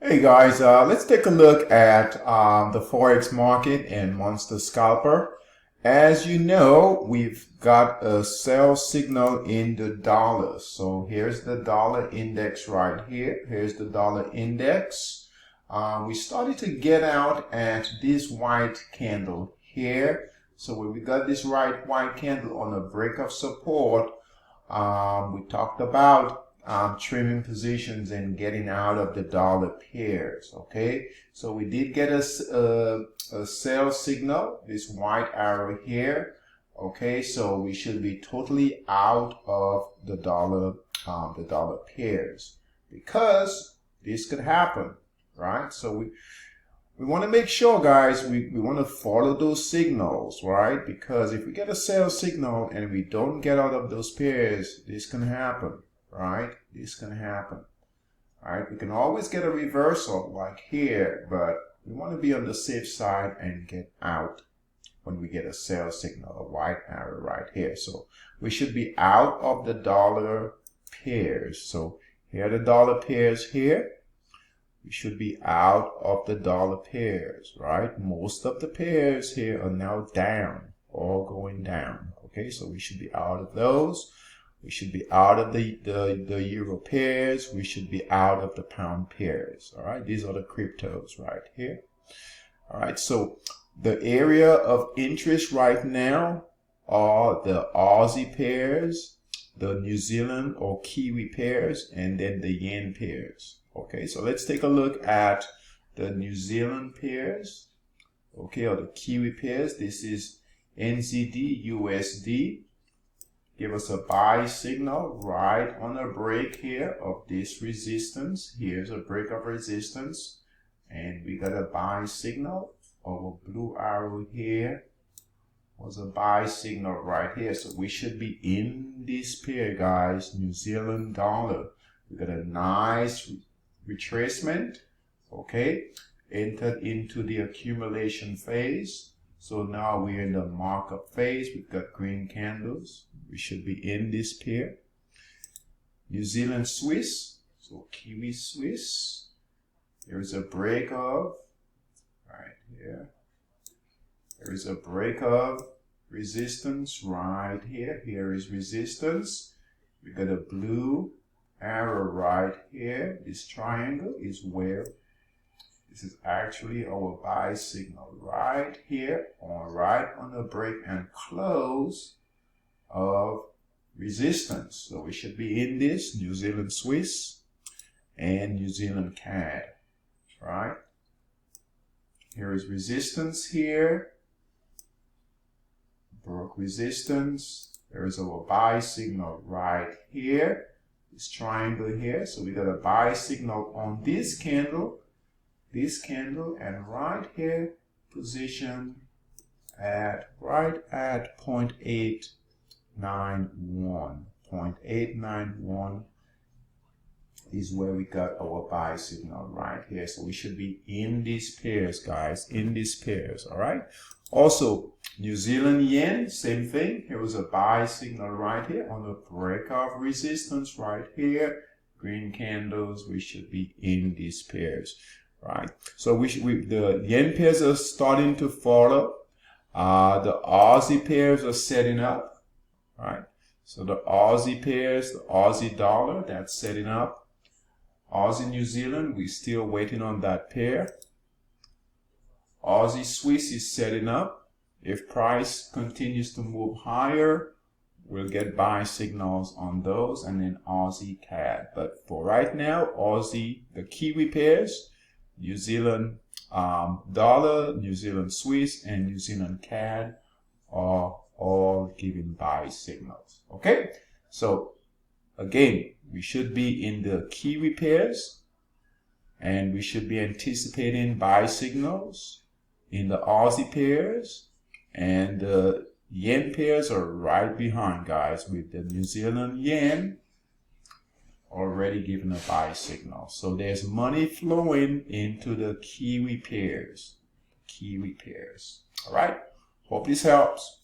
Hey guys, let's take a look at the Forex market and Monster Scalper. As you know, we've got a sell signal in the dollar. So here's the dollar index right here. Here's the dollar index. We started to get out at this white candle here. So when we got this white candle on a break of support, we talked about trimming positions and getting out of the dollar pairs. Okay, so we did get a sell signal, this white arrow here. Okay, so we should be totally out of the dollar pairs, because this could happen, right? So we want to make sure, guys, we want to follow those signals, right? Because if we get a sell signal and we don't get out of those pairs, this can happen, right? This can happen. All right, we can always get a reversal like here, but we want to be on the safe side and get out when we get a sell signal, a white arrow right here. So we should be out of the dollar pairs. So here are the dollar pairs here. We should be out of the dollar pairs, right? Most of the pairs here are now down, all going down. Okay, so we should be out of those. We should be out of the euro pairs. We should be out of the pound pairs. All right, these are the cryptos right here. All right, so the area of interest right now are the Aussie pairs, the New Zealand or Kiwi pairs, and then the yen pairs. Okay, so let's take a look at the New Zealand pairs, okay, or the Kiwi pairs. This is NZD USD. Give us a buy signal right on a break here of this resistance. Here's a break of resistance, and we got a buy signal of a blue arrow here. Was a buy signal right here. So we should be in this pair, guys. New Zealand dollar. We got a nice retracement, okay, entered into the accumulation phase. So now we're in the markup phase. We've got green candles. We should be in this pair. New Zealand Swiss, so Kiwi Swiss. There is a break of, right here. There is a break of resistance right here. Here is resistance. We got a blue arrow right here. This triangle is where this is actually our buy signal right here, right on the break and close of resistance. So we should be in this New Zealand Swiss and New Zealand CAD, right? Here is resistance here. Broke resistance. There is our buy signal right here. This triangle here. So we got a buy signal on this candle, and right here position at right at 0.891. 0.891 is where we got our buy signal right here. So we should be in these pairs, guys, in these pairs. All right. Also, New Zealand yen, same thing. Here was a buy signal right here on the break of resistance right here. Green candles. We should be in these pairs, right? So the yen pairs are starting to follow. The Aussie pairs are setting up, right? So the Aussie pairs, the Aussie dollar, that's setting up. Aussie New Zealand, we're still waiting on that pair. Aussie Swiss is setting up. If price continues to move higher, we'll get buy signals on those, and then Aussie CAD. But for right now, Aussie, the Kiwi pairs, New Zealand dollar, New Zealand Swiss, and New Zealand CAD are all giving buy signals. Okay, so again, we should be in the Kiwi pairs, and we should be anticipating buy signals in the Aussie pairs, and the yen pairs are right behind, guys, with the New Zealand yen already giving a buy signal. So there's money flowing into the Kiwi pairs. All right, hope this helps.